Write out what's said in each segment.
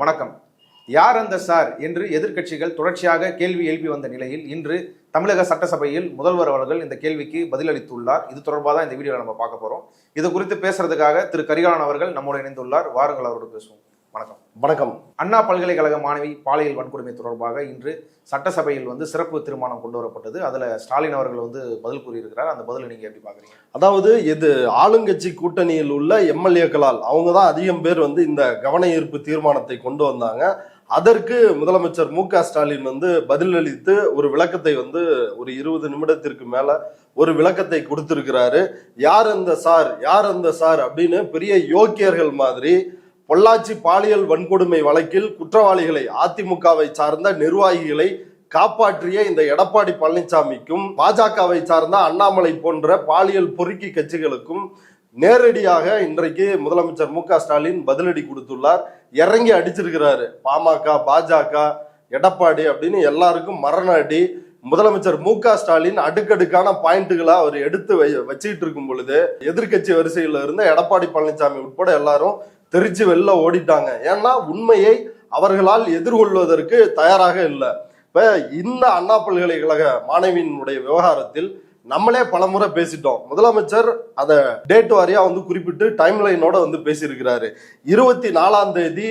வணக்கம். யார் அந்த சார் என்று எதிர்க்கட்சிகள் தொடர்ச்சியாக கேள்வி எழுப்பி வந்த நிலையில் இன்று தமிழக சட்டசபையில் முதல்வர் அவர்கள் இந்த கேள்விக்கு பதிலளித்துள்ளார். இது தொடர்பாக தான் இந்த வீடியோவில் நம்ம பார்க்க போறோம். இது குறித்து பேசுறதுக்காக திரு கரிகாலன் அவர்கள் நம்மோடு இணைந்துள்ளார். வாருங்கள், அவரோடு பேசுவோம். வணக்கம். வணக்கம். அண்ணா பல்கலைக்கழக மாணவி பாலியல் வன்கொடுமை தொடர்பாக இன்று சட்டசபையில் சிறப்பு தீர்மானம் கொண்டு வரப்பட்டது. அதுல ஸ்டாலின் அவர்கள் பதில் கூறியிருக்கிறார். அந்த பதிலை நீங்க எப்படி பாக்குறீங்க? அதாவது இது ஆளுங்கட்சி கூட்டணியில் உள்ள எம்எல்ஏக்களால் அவங்க தான் அதிகம் பேர் இந்த கவன ஈர்ப்பு தீர்மானத்தை கொண்டு வந்தாங்க. அதற்கு முதலமைச்சர் மு.க. ஸ்டாலின் பதிலளித்து ஒரு விளக்கத்தை ஒரு 20 நிமிடத்திற்கு மேல ஒரு விளக்கத்தை கொடுத்திருக்கிறாரு. யார் அந்த சார் அப்படின்னு பெரிய யோக்கியர்கள் மாதிரி பொள்ளாச்சி பாலியல் வன்கொடுமை வழக்கில் குற்றவாளிகளை, அதிமுகவை சார்ந்த நிர்வாகிகளை காப்பாற்றிய இந்த எடப்பாடி பழனிசாமிக்கும் பாஜகவை சார்ந்த அண்ணாமலை போன்ற பாலியல் பொறுக்கி கட்சிகளுக்கும் நேரடியாக இன்றைக்கு முதலமைச்சர் மு.க. ஸ்டாலின் பதிலடி கொடுத்துள்ளார். இறங்கி அடிச்சிருக்கிறாரு. பாமக, பாஜக, எடப்பாடி அப்படின்னு எல்லாருக்கும் மரண அடி. முதலமைச்சர் மு.க. ஸ்டாலின் அடுக்கடுக்கான பாயிண்ட்டுகளை அவர் எடுத்து வச்சுக்கிட்டு இருக்கும் பொழுது எதிர்கட்சி வரிசையில இருந்த எடப்பாடி பழனிசாமி உட்பட எல்லாரும் தெரிச்சு வெளில ஓடிட்டாங்க. ஏன்னா உண்மையை அவர்களால் எதிர்கொள்வதற்கு தயாராக இல்லை. இப்ப இந்த அண்ணா பல்கலைக்கழக மாணவியினுடைய விவகாரத்தில் நம்மளே பலமுறை பேசிட்டோம். முதலமைச்சர் அதை டேட் வாரியா குறிப்பிட்டு டைம் லைனோட பேசியிருக்கிறாரு. 24ஆம் தேதி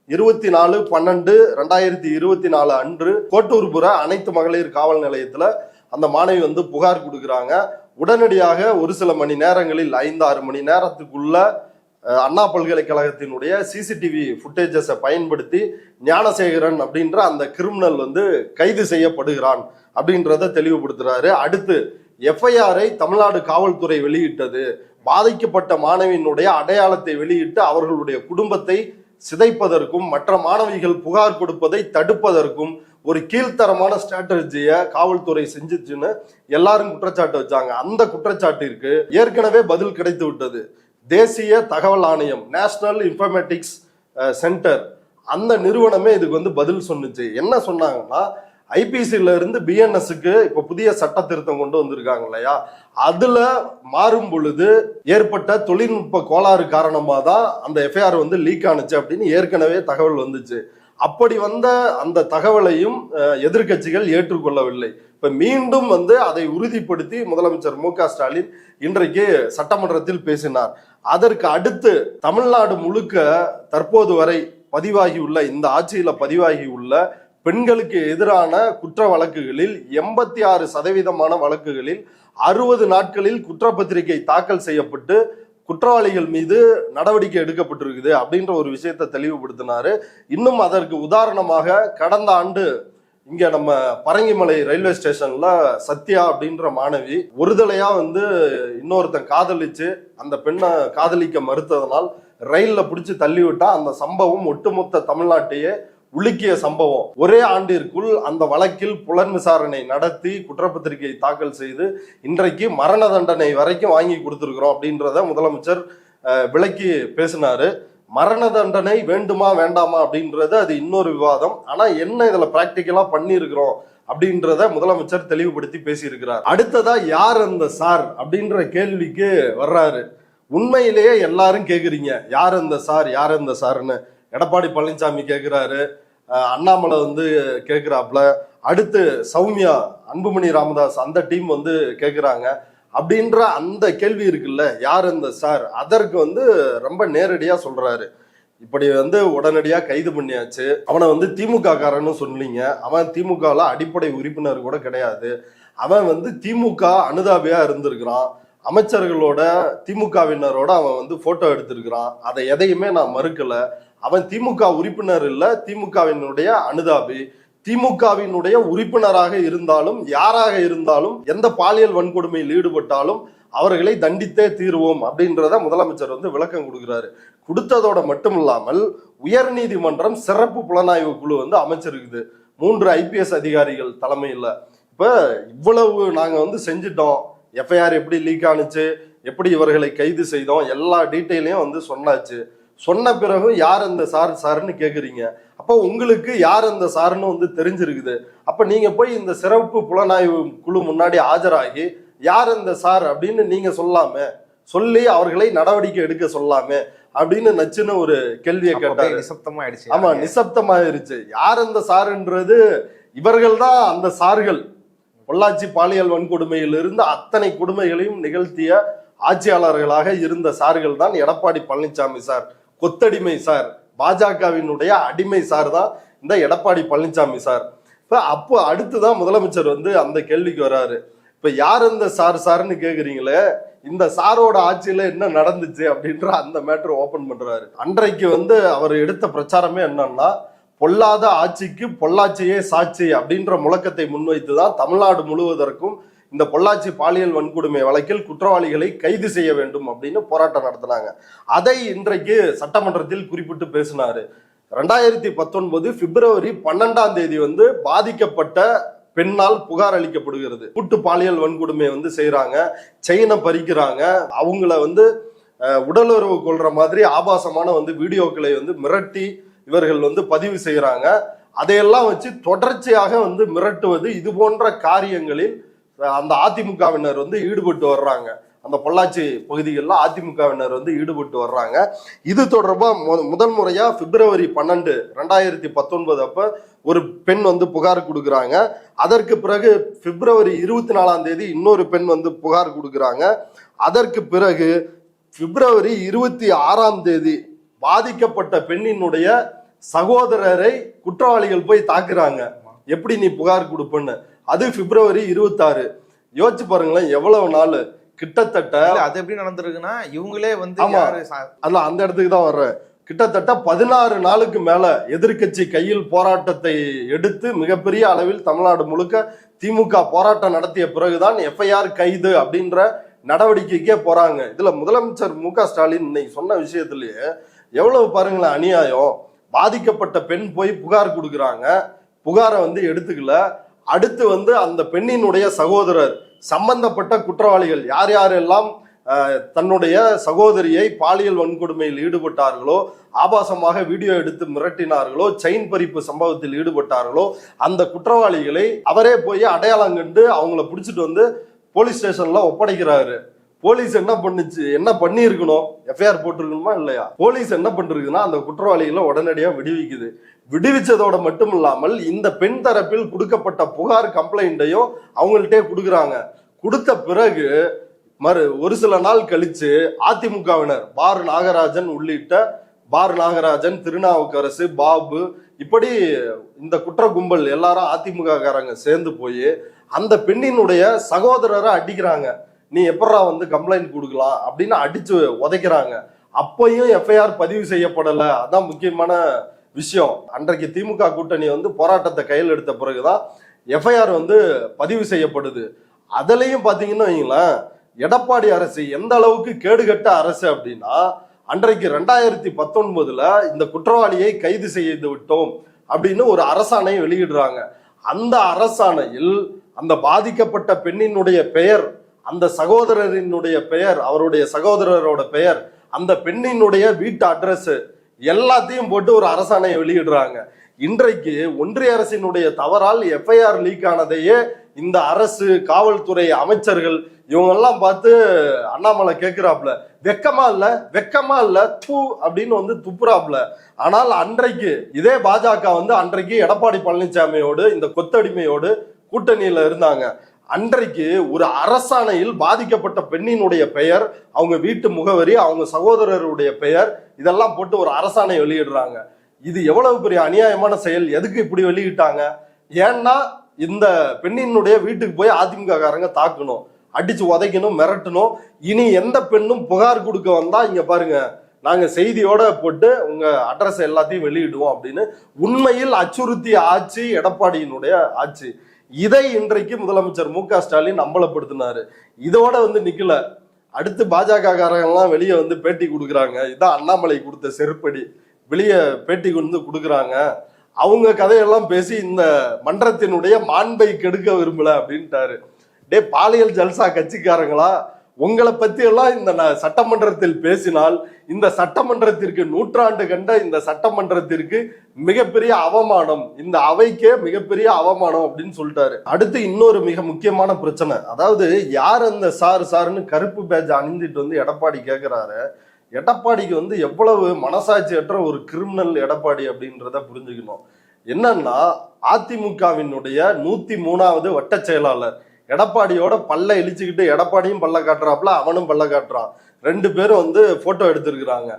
24/12/2024 அன்று கோட்டூர்புர அனைத்து மகளிர் காவல் நிலையத்துல அந்த மாணவி புகார் கொடுக்குறாங்க. உடனடியாக ஒரு சில மணி நேரங்களில் 5-6 மணி நேரத்துக்குள்ள அண்ணா பல்கலைக்கழகத்தினுடைய சிசிடிவி ஃபுட்டேஜஸை பயன்படுத்தி ஞானசேகரன் அப்படின்ற அந்த கிரிமினல் கைது செய்யப்படுகிறான் அப்படின்றத தெளிவுபடுத்துறாரு. அடுத்து எஃப்ஐஆரை தமிழ்நாடு காவல்துறை வெளியிட்டது. பாதிக்கப்பட்ட மாணவியினுடைய அடையாளத்தை வெளியிட்டு அவர்களுடைய குடும்பத்தை சிதைப்பதற்கும் மற்ற மாணவிகள் புகார் கொடுப்பதை தடுப்பதற்கும் ஒரு கீழ்த்தரமான ஸ்ட்ராட்டஜியை காவல்துறை செஞ்சுச்சுன்னு எல்லாரும் குற்றச்சாட்டு வச்சாங்க. அந்த குற்றச்சாட்டிற்கு ஏற்கனவே பதில் கிடைத்து விட்டது. தேசிய தகவல் ஆணையம், நேஷனல் இன்ஃபர்மேட்டிக்ஸ் சென்டர், அந்த நிறுவனமே இதுக்கு பதில் சொன்னுச்சு. என்ன சொன்னாங்கன்னா, ஐபிசில இருந்து பிஎன்எஸ்க்கு இப்ப புதிய சட்ட திருத்தம் கொண்டு வந்திருக்காங்க இல்லையா, அதுல மாறும் பொழுது ஏற்பட்ட தொழில்நுட்ப கோளாறு காரணமா தான் அந்த எஃப்ஐஆர் லீக் ஆனுச்சு அப்படின்னு ஏற்கனவே தகவல் வந்துச்சு. அப்படி வந்த அந்த தகவலையும் எதிர்கட்சிகள் ஏற்றுக்கொள்ளவில்லை. இப்ப மீண்டும் அதை உறுதிப்படுத்தி முதலமைச்சர் மு.க. ஸ்டாலின் இன்றைக்கு சட்டமன்றத்தில் பேசினார். அதற்கு அடுத்து தமிழ்நாடு முழுக்க தற்போது வரை பதிவாகியுள்ள, இந்த ஆட்சியில பதிவாகியுள்ள பெண்களுக்கு எதிரான குற்ற வழக்குகளில் 86% வழக்குகளில் 60 நாட்களில் குற்றப்பத்திரிகை தாக்கல் செய்யப்பட்டு குற்றவாளிகள் மீது நடவடிக்கை எடுக்கப்பட்டிருக்குது அப்படின்ற ஒரு விஷயத்தை தெளிவுபடுத்தினாரு. இன்னும் அதற்கு உதாரணமாக கடந்த ஆண்டு இங்க நம்ம பரங்கிமலை ரயில்வே ஸ்டேஷன்ல சத்யா அப்படின்ற மாணவி ஒருதலையா இன்னொருத்தன் காதலிச்சு அந்த பெண்ணை காதலிக்க மறுத்ததனால் ரயில்ல பிடிச்சு தள்ளி விட்டா அந்த சம்பவம் ஒட்டுமொத்த தமிழ்நாட்டையே உலுக்கிய சம்பவம். ஒரே ஆண்டிற்குள் அந்த வழக்கில் புலன் விசாரணை நடத்தி குற்றப்பத்திரிகை தாக்கல் செய்து இன்றைக்கு மரண தண்டனை வரைக்கும் வாங்கி கொடுத்திருக்கிறோம் அப்படின்றத முதலமைச்சர் விளக்கி பேசினாரு. மரண தண்டனை வேண்டுமா வேண்டாமா அப்படின்றது அது இன்னொரு விவாதம். ஆனா என்ன இதுல பிராக்டிக்கலா பண்ணியிருக்கிறோம் அப்படின்றத முதலமைச்சர் தெளிவுபடுத்தி பேசியிருக்கிறார். அடுத்ததா யார் அந்த சார் அப்படின்ற கேள்விக்கு வர்றாரு. உண்மையிலேயே எல்லாரும் கேக்குறீங்க, யார் அந்த சார்னு. எடப்பாடி பழனிசாமி கேட்கிறாரு, அண்ணாமலை கேட்கிறாப்ல, அடுத்து சௌமியா, அன்புமணி ராமதாஸ் அந்த டீம் கேட்கிறாங்க. அப்படின்ற அந்த கேள்வி இருக்குல்ல, யார் அந்த சார், அதற்கு ரொம்ப நேரடியா சொல்றாரு. இப்படி உடனடியா கைது பண்ணியாச்சு. அவனை திமுக காரன்னு சொன்னீங்க. அவன் திமுகல அடிப்படை உறுப்பினர் கூட கிடையாது. அவன் திமுக அனுதாபியா இருந்திருக்கிறான். அமைச்சர்களோட, திமுகவினரோட அவன் போட்டோ எடுத்திருக்கிறான். அதை எதையுமே நான் மறுக்கல. அவன் திமுக உறுப்பினர் இல்ல, திமுகவினுடைய அனுதாபி. திமுகவினுடைய உறுப்பினராக இருந்தாலும் யாராக இருந்தாலும் எந்த பாலியல் வன்கொடுமையில் ஈடுபட்டாலும் அவர்களை தண்டித்தே தீர்வோம் அப்படின்றத முதலமைச்சர் விளக்கம் கொடுக்கிறாரு. கொடுத்ததோட மட்டும் இல்லாமல் உயர் நீதிமன்றம் சிறப்பு புலனாய்வு குழு அமைச்சிருக்குது 3 ஐபிஎஸ் அதிகாரிகள் தலைமையில். இப்ப இவ்வளவு நாங்க செஞ்சிட்டோம், எஃப்ஐஆர் எப்படி லீக் ஆனுச்சு, எப்படி இவர்களை கைது செய்தோம், எல்லா டீட்டெயிலையும் சொன்னாச்சு. சொன்ன பிறகு யார் அந்த சார்னு கேக்குறீங்க. அப்போ உங்களுக்கு யார் அந்த சார்னு தெரிஞ்சிருக்குது. அப்ப நீங்க போய் இந்த சிறப்பு புலனாய்வு குழு முன்னாடி ஆஜராகி யார் அந்த சார் அப்படின்னு நீங்க சொல்லாம, சொல்லி அவர்களை நடவடிக்கை எடுக்க சொல்லாமே. அப்படின்னு நச்சுன்னு ஒரு கேள்வியை கேட்டாரு. நிசப்தமாயிடுச்சு. ஆமா, நிசப்தமாயிருச்சு. யார் அந்த சாருன்றது, இவர்கள் தான் அந்த சார்கள். பொள்ளாச்சி பாலியல் வன்கொடுமையிலிருந்து அத்தனை கொடுமைகளையும் நிகழ்த்திய ஆட்சியாளர்களாக இருந்த சார்கள் தான் எடப்பாடி பழனிசாமி சார். கொத்தடிமை சார், பாஜகவினுடைய அடிமை சார் தான் இந்த எடப்பாடி பழனிசாமி சார். இப்ப அப்போ அடுத்துதான் முதலமைச்சர் அந்த கேள்விக்கு வராரு. இப்ப யார் இந்த சார்னு கேக்குறீங்களே, இந்த சாரோட ஆட்சியில என்ன நடந்துச்சு அப்படின்ற அந்த மேட்டர் ஓபன் பண்றாரு. அன்றைக்கு அவர் எடுத்த பிரச்சாரமே என்னன்னா, பொல்லாத ஆட்சிக்கு பொள்ளாச்சியே சாட்சி அப்படின்ற முழக்கத்தை முன்வைத்துதான் தமிழ்நாடு முழுவதற்கும் இந்த பொள்ளாச்சி பாலியல் வன்கொடுமை வழக்கில் குற்றவாளிகளை கைது செய்ய வேண்டும் அப்படின்னு போராட்டம் நடத்தினாங்க. அதை இன்றைக்கு சட்டமன்றத்தில் குறிப்பிட்டு பேசினாரு. 2019 பிப்ரவரி 12ஆம் தேதி பாதிக்கப்பட்ட பெண்ணால் புகார் அளிக்கப்படுகிறது. கூட்டு பாலியல் வன்கொடுமை செய்யறாங்க, செயினை பறிக்கிறாங்க, அவங்கள உடலுறவு கொள்ற மாதிரி ஆபாசமான வீடியோக்களை மிரட்டி இவர்கள் பதிவு செய்யறாங்க. அதையெல்லாம் வச்சு தொடர்ச்சியாக மிரட்டுவது, இது போன்ற காரியங்களில் அந்த அதிமுகவினர் ஈடுபட்டு வர்றாங்க. அந்த பொள்ளாச்சி பகுதிகளில் அதிமுகவினர் ஈடுபட்டு வர்றாங்க. இது தொடர்பா முதல் முறையா பிப்ரவரி 12, 2019 அப்ப ஒரு பெண் புகார் கொடுக்குறாங்க. அதற்கு பிறகு பிப்ரவரி 24ஆம் தேதி இன்னொரு பெண் புகார் கொடுக்குறாங்க. அதற்கு பிறகு பிப்ரவரி 26ஆம் தேதி பாதிக்கப்பட்ட பெண்ணினுடைய சகோதரரை குற்றவாளிகள் போய் தாக்குறாங்க. எப்படி நீ புகார் கொடுப்பன்னு. அது பிப்ரவரி 26. யோசிச்சு பாருங்களேன், எவ்வளவு நாள். கிட்டத்தட்ட அது எப்படி நடந்திருக்குன்னா, இவங்களே அந்த இடத்துக்கு தான் வர்றேன். கிட்டத்தட்ட 16 நாளுக்கு மேல எதிர்கட்சி கையில் போராட்டத்தை எடுத்து மிகப்பெரிய அளவில் தமிழ்நாடு முழுக்க திமுக போராட்டம் நடத்திய பிறகுதான் FIR கைது அப்படின்ற நடவடிக்கைக்கே போறாங்க. இதுல முதலமைச்சர் மு.க. ஸ்டாலின் இன்னைக்கு சொன்ன விஷயத்திலேயே எவ்வளவு பாருங்களேன் அநியாயம். பாதிக்கப்பட்ட பெண் போய் புகார் கொடுக்குறாங்க, புகாரை எடுத்துக்கல. அடுத்து அந்த பெண்ணினுடைய சகோதரர், சம்பந்தப்பட்ட குற்றவாளிகள் யார் யாரெல்லாம் தன்னுடைய சகோதரியை பாலியல் வன்கொடுமையில் ஈடுபட்டார்களோ, ஆபாசமாக வீடியோ எடுத்து மிரட்டினார்களோ, செயின் பறிப்பு சம்பவத்தில் ஈடுபட்டார்களோ, அந்த குற்றவாளிகளை அவரே போய் அடையாளம் கண்டு அவங்கள பிடிச்சிட்டு போலீஸ் ஸ்டேஷன்ல ஒப்படைக்கிறாரு. போலீஸ் என்ன பண்ணியிருக்கணும்? FIR போட்டிருக்கணுமா இல்லையா? போலீஸ் என்ன பண்ணிருக்குன்னா, அந்த குற்றவாளிகளை உடனடியா விடுவிக்குது. விடுவிச்சதோட மட்டும் இல்லாமல் இந்த பெண் தரப்பில் கொடுக்கப்பட்ட புகார் கம்ப்ளைண்ட்டையும் அவங்கள்ட்டே கொடுக்குறாங்க. கொடுத்த பிறகு ஒரு சில நாள் கழிச்சு அதிமுகவினர் நாகராஜன் உள்ளிட்ட நாகராஜன், திருநாவுக்கரசு, பாபு, இப்படி இந்த குற்ற கும்பல் எல்லாரும் அதிமுக காரங்க சேர்ந்து போய் அந்த பெண்ணினுடைய சகோதரரை அடிக்கிறாங்க. நீ எப்படா கம்ப்ளைண்ட் கொடுக்கலாம் அப்படின்னு அடிச்சு உதைக்கிறாங்க. அப்பையும் FIR பதிவு செய்யப்படலை. அதான் முக்கியமான விஷயம். அன்றைக்கு திமுக கூட்டணி போராட்டத்தை கையில் எடுத்த பிறகுதான் FIR பதிவு செய்யப்படுது. அதுலயும் பாத்தீங்கன்னா வைங்களேன், எடப்பாடி அரசு எந்த அளவுக்கு கேடுகட்ட அரசு அப்படின்னா, அன்றைக்கு 2019 இந்த குற்றவாளியை கைது செய்து விட்டோம் அப்படின்னு ஒரு அரசாணை வெளியிடுறாங்க. அந்த அரசாணையில் அந்த பாதிக்கப்பட்ட பெண்ணினுடைய பெயர், அந்த சகோதரரினுடைய பெயர், அவருடைய சகோதரரோட பெயர், அந்த பெண்ணினுடைய வீட்டு அட்ரஸ் எல்லாத்தையும் போட்டு ஒரு அரசாணை வெளியிடுறாங்க. இன்றைக்கு ஒன்றிய அரசினுடைய தவறால் FIR லீக் ஆனதையே இந்த அரசு, காவல்துறை அமைச்சர்கள் இவங்கெல்லாம் பார்த்து அண்ணாமலை கேட்கிறாப்ல, வெக்கமா இல்ல தூ அப்படின்னு துப்புறாப்ல. ஆனால் அன்றைக்கு இதே பாஜக அன்றைக்கு எடப்பாடி பழனிசாமியோடு இந்த கொத்தடிமையோடு கூட்டணியில இருந்தாங்க. அன்றைக்கு ஒரு அரசாணையில் பாதிக்கப்பட்ட பெண்ணினுடைய பெயர், அவங்க வீட்டு முகவரி, அவங்க சகோதரருடைய பெயர், இதெல்லாம் போட்டு ஒரு அரசாணை வெளியிடுறாங்க. இது எவ்வளவு பெரிய அநியாயமான செயல். எதுக்கு இப்படி வெளியிட்டாங்க? ஏன்னா இந்த பெண்ணினுடைய வீட்டுக்கு போய் அதிமுக காரங்க தாக்கணும், அடிச்சு உதைக்கணும், மிரட்டணும். இனி எந்த பெண்ணும் புகார் கொடுக்க வந்தா இங்க பாருங்க, நாங்க செய்தியோட போட்டு உங்க அட்ரஸ் எல்லாத்தையும் வெளியிடுவோம் அப்படின்னு உண்மையில் அச்சுறுத்திய ஆட்சி எடப்பாடியினுடைய ஆட்சி. இதை இன்றைக்கு முதலமைச்சர் மு.க. ஸ்டாலின் அம்பலப்படுத்தினாரு. இதோட நிக்கல. அடுத்து பாஜக காரங்கெல்லாம் வெளியே பேட்டி கொடுக்குறாங்க. இதான் அண்ணாமலை கொடுத்த செருப்படி. வெளியே பேட்டி கொடுக்குறாங்க. அவங்க கதையெல்லாம் பேசி இந்த மன்றத்தினுடைய மாண்பை கெடுக்க விரும்பல அப்படின்ட்டாரு. பாலியல் ஜல்சா கட்சிக்காரங்களா, உங்களை பத்தி எல்லாம் இந்த சட்டமன்றத்தில் பேசினால் இந்த சட்டமன்றத்திற்கு, நூற்றாண்டு கண்ட இந்த சட்டமன்றத்திற்கு மிகப்பெரிய அவமானம், இந்த அவைக்கே மிகப்பெரிய அவமானம் அப்படின்னு சொல்லிட்டாரு. அடுத்து இன்னொரு மிக முக்கியமான பிரச்சனை. அதாவது யார் அந்த சாருன்னு கருப்பு பேட்ஜ் அணிந்துட்டு எடப்பாடி கேட்கிறாரு, எடப்பாடிக்கு வந்து எவ்வளவு மனசாட்சியற்ற ஒரு கிரிமினல் எடப்பாடி அப்படின்றத புரிஞ்சுக்கணும். என்னன்னா அதிமுகவினுடைய 103வது வட்ட செயலாளர் எடப்பாடியோட பல்ல இழிச்சுக்கிட்டு எடப்பாடியும் பல்ல காட்டுறாப்புல, அவனும் பல்ல காட்டுறான். 2 பேரும் வந்து போட்டோ எடுத்திருக்கிறாங்க.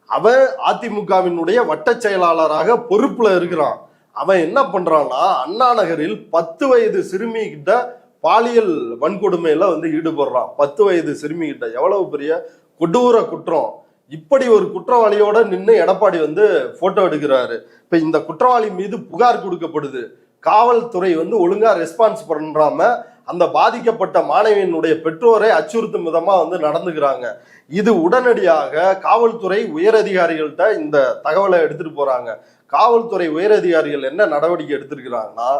அவன் அதிமுகவினுடைய வட்ட செயலாளராக பொறுப்புல இருக்கிறான். அவன் என்ன பண்றான்னா அண்ணா நகரில் 10 வயது சிறுமி கிட்ட பாலியல் வன்கொடுமையில வந்து ஈடுபடுறான். 10 வயது சிறுமி கிட்ட எவ்வளவு பெரிய கொடூர குற்றம். இப்படி ஒரு குற்றவாளியோட நின்று எடப்பாடி வந்து போட்டோ எடுக்கிறாரு. இப்ப இந்த குற்றவாளி மீது புகார் கொடுக்கப்படுது. காவல்துறை வந்து ஒழுங்கா ரெஸ்பான்ஸ் பண்றாம அந்த பாதிக்கப்பட்ட மாணவியினுடைய பெற்றோரை அச்சுறுத்தும் விதமா வந்து நடந்துக்கிறாங்க. இது உடனடியாக காவல்துறை உயரதிகாரிகள்கிட்ட இந்த தகவலை எடுத்துட்டு போறாங்க. காவல்துறை உயரதிகாரிகள் என்ன நடவடிக்கை எடுத்திருக்கிறாங்கன்னா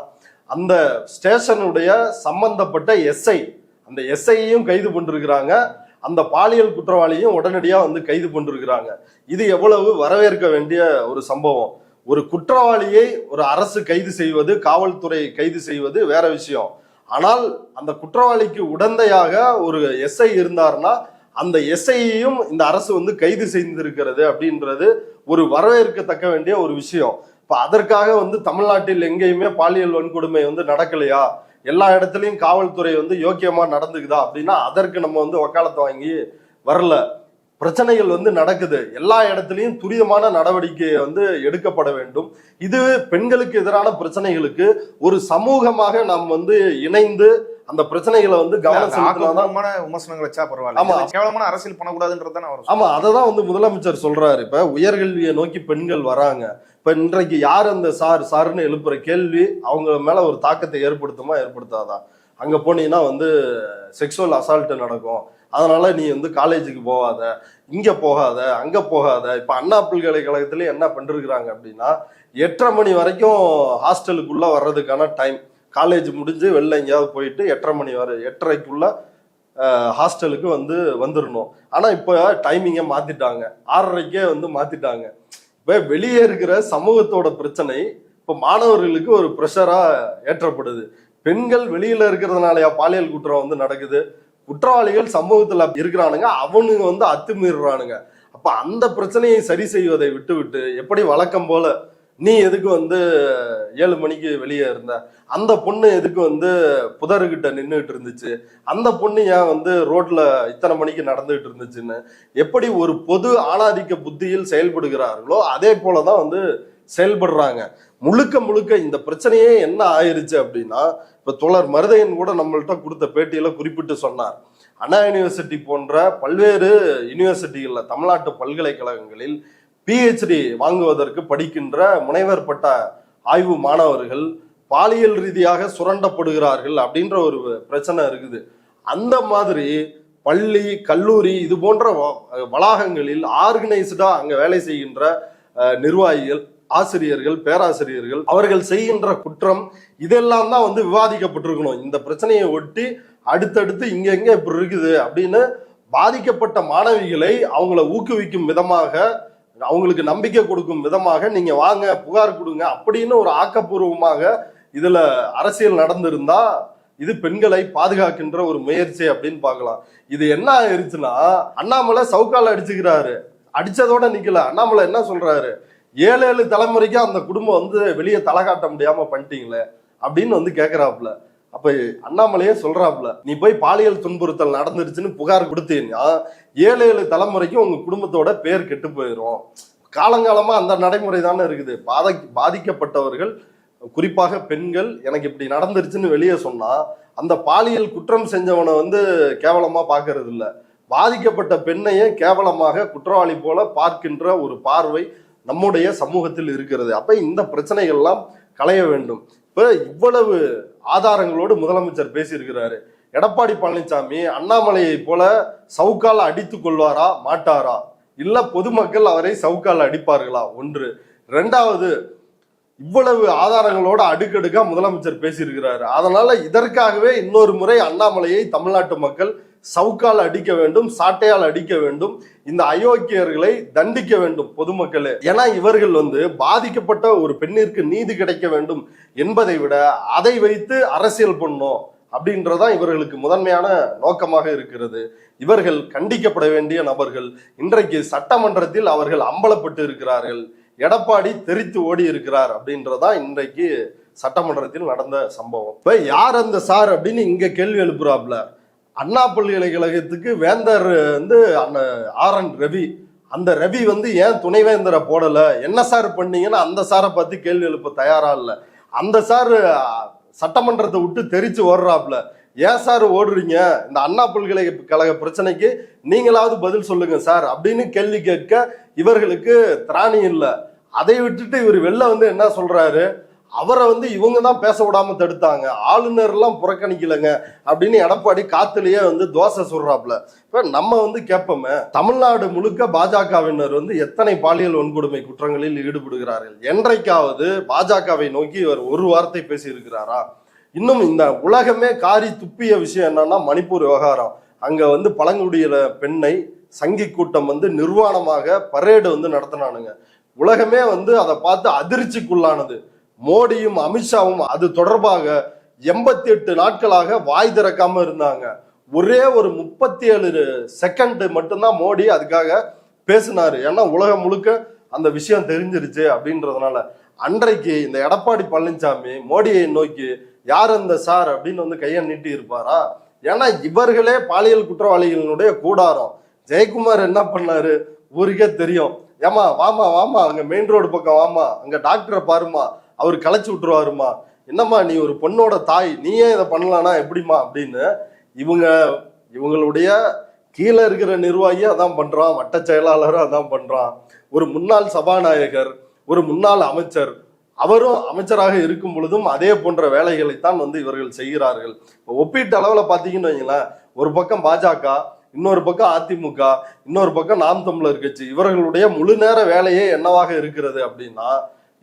அந்த ஸ்டேஷனுடைய சம்பந்தப்பட்ட எஸ்ஐ, அந்த எஸ்ஐயையும் கைது பண்ணிருக்கிறாங்க. அந்த பாலியல் குற்றவாளியும் உடனடியா வந்து கைது பண்ணிருக்கிறாங்க. இது எவ்வளவு வரவேற்க வேண்டிய ஒரு சம்பவம். ஒரு குற்றவாளியை ஒரு அரசு கைது செய்வது, காவல்துறை கைது செய்வது வேற விஷயம். ஆனால் அந்த குற்றவாளிக்கு உடந்தையாக ஒரு எஸ்ஐ இருந்தார்னா அந்த எஸ்ஐயையும் இந்த அரசு வந்து கைது செய்திருக்கிறது அப்படின்றது ஒரு வரவேற்கத்தக்க வேண்டிய ஒரு விஷயம். இப்ப அதற்காக வந்து தமிழ்நாட்டில் எங்கேயுமே பாலியல் வன்கொடுமை வந்து நடக்கலையா, எல்லா இடத்துலயும் காவல்துறை வந்து யோக்கியமா நடந்துக்குதா அப்படின்னா அதற்கு நம்ம வந்து வக்காலத்தை வாங்கி வரல. பிரச்சனைகள் வந்து நடக்குது. எல்லா இடத்துலையும் துரிதமான நடவடிக்கை வந்து எடுக்கப்பட வேண்டும். இது பெண்களுக்கு எதிரான பிரச்சனைகளுக்கு ஒரு சமூகமாக நாம் வந்து இணைந்து அந்த பிரச்சனைகளை வந்து கவனம் செலுத்தினாதான் விமர்சனங்கள் வச்சா பரவாயில்ல. கேவலமான அரசியல் பண்ணக்கூடாதுன்றதுதான் அவர். ஆமா, அததான் வந்து முதலமைச்சர் சொல்றாரு. இப்ப உயர்கல்வியை நோக்கி பெண்கள் வராங்க. இப்ப இன்றைக்கு யார் அந்த சாருன்னு எழுப்புற கேள்வி அவங்க மேல ஒரு தாக்கத்தை ஏற்படுத்துமா ஏற்படுத்தாதா? அங்க போனீங்கன்னா வந்து செக்ஷுவல் அசால்ட் நடக்கும், அதனால நீ வந்து காலேஜுக்கு போகாத, இங்க போகாத, அங்க போகாத. இப்ப அண்ணா பல்கலைக்கழகத்துல என்ன பண்ணிருக்கிறாங்க அப்படின்னா 8:30 மணி வரைக்கும் ஹாஸ்டலுக்குள்ள வர்றதுக்கான டைம். காலேஜ் முடிஞ்சு வெளில எங்கேயாவது போயிட்டு 8:30 மணி வரை 8:30க்குள்ள ஹாஸ்டலுக்கு வந்து வந்துடணும். ஆனா இப்ப டைமிங்கை மாத்திட்டாங்க, 6:30க்கே வந்து மாத்திட்டாங்க. இப்ப வெளியே இருக்கிற சமூகத்தோட பிரச்சனை இப்ப மாணவர்களுக்கு ஒரு ப்ரெஷரா ஏற்றப்படுது. பெண்கள் வெளியில இருக்கிறதுனாலயா பாலியல் குற்றம் வந்து நடக்குது? குற்றவாளிகள் சமூகத்துல இருக்கிறானுங்க, அவனுங்க வந்து அத்துமீறானுங்க. அப்ப அந்த பிரச்சனையை சரி செய்வதை விட்டு எப்படி வழக்கம் போல நீ எதுக்கு வந்து 7 மணிக்கு வெளியே இருந்த, அந்த பொண்ணு எதுக்கு வந்து புதருகிட்ட நின்றுட்டு இருந்துச்சு, அந்த பொண்ணு ஏன் வந்து ரோட்ல இத்தனை மணிக்கு நடந்துகிட்டு இருந்துச்சுன்னு எப்படி ஒரு பொது ஆணாதிக்க புத்தியில் செயல்படுகிறார்களோ அதே போலதான் வந்து செயல்படுறாங்க. முழுக்க இந்த பிரச்சனையே என்ன ஆயிருச்சு அப்படின்னா, இப்ப தோழர் மருதையன் கூட நம்மள்ட்ட கொடுத்த பேட்டியில குறிப்பிட்டு சொன்னார். அண்ணா யூனிவர்சிட்டி போன்ற பல்வேறு யூனிவர்சிட்டிகள்ல, தமிழ்நாட்டு பல்கலைக்கழகங்களில் PhD வாங்குவதற்கு படிக்கின்ற முனைவர் பட்ட ஆய்வு மாணவர்கள் பாலியல் ரீதியாக சுரண்டப்படுகிறார்கள் அப்படின்ற ஒரு பிரச்சனை இருக்குது. அந்த மாதிரி பள்ளி, கல்லூரி இது போன்ற வளாகங்களில் ஆர்கனைஸ்டா அங்க வேலை செய்கின்ற நிர்வாகிகள், ஆசிரியர்கள், பேராசிரியர்கள் அவர்கள் செய்கின்ற குற்றம் இதெல்லாம் தான் வந்து விவாதிக்கப்பட்டிருக்கணும். இந்த பிரச்சனையை ஒட்டி அடுத்தடுத்து இங்க எங்க இப்படி இருக்குது அப்படின்னு பாதிக்கப்பட்ட மாணவிகளை அவங்கள ஊக்குவிக்கும் விதமாக, அவங்களுக்கு நம்பிக்கை கொடுக்கும் விதமாக நீங்க வாங்க புகார் கொடுங்க அப்படின்னு ஒரு ஆக்கப்பூர்வமாக இதுல அரசியல் நடந்திருந்தா இது பெண்களை பாதுகாக்கின்ற ஒரு முயற்சி அப்படின்னு பார்க்கலாம். இது என்ன ஆயிருச்சுன்னா அண்ணாமலை சவுக்கால அடிச்சுக்கிறாரு. அடிச்சதோட நிக்கல, அண்ணாமலை என்ன சொல்றாரு, 7 தலைமுறைக்கு அந்த குடும்பம் வந்து வெளியே தலை காட்ட முடியாம பண்ணிட்டீங்களே அப்படின்னு வந்து கேட்கிறாப்புல. அப்ப அண்ணாமலையே சொல்றாப்புல, நீ போய் பாலியல் துன்புறுத்தல் நடந்துருச்சுன்னு புகார் கொடுத்தீங்கன்னா 7 தலைமுறைக்கு உங்க குடும்பத்தோட பேர் கெட்டு போயிடும். காலங்காலமா அந்த நடைமுறை தானே இருக்குது. பாதிக்கப்பட்டவர்கள், குறிப்பாக பெண்கள், எனக்கு இப்படி நடந்துருச்சுன்னு வெளியே சொன்னா அந்த பாலியல் குற்றம் செஞ்சவனை வந்து கேவலமா பாக்குறது இல்ல, பாதிக்கப்பட்ட பெண்ணையே கேவலமாக குற்றவாளி போல பார்க்கின்ற ஒரு பார்வை நம்முடைய சமூகத்தில் இருக்கிறது. அப்ப இந்த பிரச்சனைகள் எல்லாம் களைய வேண்டும். இப்ப இவ்வளவு ஆதாரங்களோடு முதலமைச்சர் பேசியிருக்கிறாரு. எடப்பாடி பழனிசாமி அண்ணாமலையை போல சவுக்கால் அடித்துக் கொள்வாரா மாட்டாரா, இல்ல பொதுமக்கள் அவரை சவுக்கால் அடிப்பார்களா? ஒன்று. இரண்டாவது, இவ்வளவு ஆதாரங்களோட அடுக்கடுக்கா முதலமைச்சர் பேசியிருக்கிறாரு. அதனால இதற்காகவே இன்னொரு முறை அண்ணாமலையை தமிழ்நாட்டு மக்கள் சவுக்கால் அடிக்க வேண்டும், சாட்டையால் அடிக்க வேண்டும், இந்த அயோக்கியர்களை தண்டிக்க வேண்டும் பொதுமக்களே. ஏன்னா இவர்கள் வந்து பாதிக்கப்பட்ட ஒரு பெண்ணிற்கு நீதி கிடைக்க வேண்டும் என்பதை விட அதை வைத்து அரசியல் பண்ணோம், அப்படின்றதான் இவர்களுக்கு முதன்மையான நோக்கமாக இருக்கிறது. இவர்கள் கண்டிக்கப்பட வேண்டிய நபர்கள். இன்றைக்கு சட்டமன்றத்தில் அவர்கள் அம்பலப்பட்டு இருக்கிறார்கள். எடப்பாடி தெரித்து ஓடி இருக்கிறார் அப்படின்றதான் இன்றைக்கு சட்டமன்றத்தில் நடந்த சம்பவம். இப்ப யார் அந்த சார் அப்படின்னு இங்க கேள்வி எழுப்புறாப்ல. அண்ணா பல்கலைக்கழகத்துக்கு வேந்தர் ஆர்.என். ரவி. அந்த ரவி ஏன் துணைவேந்தரை போடல, என்ன சார் பண்ணீங்கன்னு அந்த சாரை பத்தி கேள்வி எழுப்ப தயாரா இல்ல. அந்த சார் சட்டமன்றத்தை விட்டு தெரிச்சு ஓடுறாப்ல. ஏன் சார் ஓடுறீங்க, இந்த அண்ணா பல்கலைக்கழக பிரச்சனைக்கு நீங்களாவது பதில் சொல்லுங்க சார் அப்படின்னு கேள்வி கேட்க இவர்களுக்கு திராணி இல்லை. அதை விட்டுட்டு இவர் வெளில என்ன சொல்றாரு, அவரை இவங்க தான் பேச விடாம தடுத்தாங்க, ஆளுநர் எல்லாம் புறக்கணிக்கலங்க அப்படின்னு எடப்பாடி காத்துலயே தோசை சொல்றாப்ல. இப்ப நம்ம கேட்போமே, தமிழ்நாடு முழுக்க பாஜகவினர் எத்தனை பாலியல் வன்கொடுமை குற்றங்களில் ஈடுபடுகிறார்கள்? என்றைக்காவது பாஜகவை நோக்கி இவர் ஒரு வார்த்தை பேசி இருக்கிறாரா? இன்னும் இந்த உலகமே காரி துப்பிய விஷயம் என்னன்னா மணிப்பூர் விவகாரம். அங்க பழங்குடியின பெண்ணை சங்கி கூட்டம் நிர்வாணமாக பரேடு நடத்தினானுங்க. உலகமே அதை பார்த்து அதிர்ச்சிக்குள்ளானது. மோடியும் அமித்ஷாவும் அது தொடர்பாக 88 நாட்களாக வாய் திறக்காம இருந்தாங்க. ஒரே ஒரு 37 செகண்ட் மட்டும்தான் மோடி அதுக்காக பேசினாரு. ஏன்னா உலகம் முழுக்க அந்த விஷயம் தெரிஞ்சிருச்சு அப்படின்றதுனால. அன்றைக்கு இந்த எடப்பாடி பழனிசாமி மோடியை நோக்கி யார் அந்த சார் அப்படின்னு கையை நீட்டி இருப்பாரா? ஏன்னா இவர்களே பாலியல் குற்றவாளிகளுடைய கூடாரம். ஜெயக்குமார் என்ன பண்ணாரு ஊருக்கே தெரியும். ஏமா வாமா வாமா அங்க மெயின் ரோடு பக்கம் வாமா, அங்க டாக்டரை பாருமா, அவர் களைச்சு விட்டுருவாருமா, என்னம்மா நீ ஒரு பொண்ணோட தாய், நீயே இதை பண்ணலானா எப்படிமா அப்படின்னு இவங்களுடைய கீழே இருக்கிற நிர்வாகி அதான் பண்றான், வட்ட செயலாளரும் அதான் பண்றான். ஒரு முன்னாள் சபாநாயகர், ஒரு முன்னாள் அமைச்சர், அவரும் அமைச்சராக இருக்கும் பொழுதும் அதே போன்ற வேலைகளைத்தான் இவர்கள் செய்கிறார்கள். ஒப்பீட்டு அளவுல பாத்தீங்கன்னு வைங்களேன், ஒரு பக்கம் பாஜக, இன்னொரு பக்கம் அதிமுக, இன்னொரு பக்கம் நாம் தமிழர் கட்சி, இவர்களுடைய முழு நேர வேலையே என்னவாக இருக்கிறது அப்படின்னா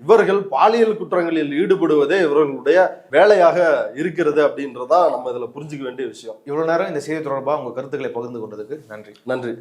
இவர்கள் பாலியல் குற்றங்களில் ஈடுபடுவதே இவர்களுடைய வேலையாக இருக்கிறது அப்படின்றதான் நம்ம இதுல புரிஞ்சுக்க வேண்டிய விஷயம். இவ்வளவு நேரம் இந்த செய்தி தொடர்பாக உங்க கருத்துக்களை பகிர்ந்து கொண்டதுக்கு நன்றி. நன்றி.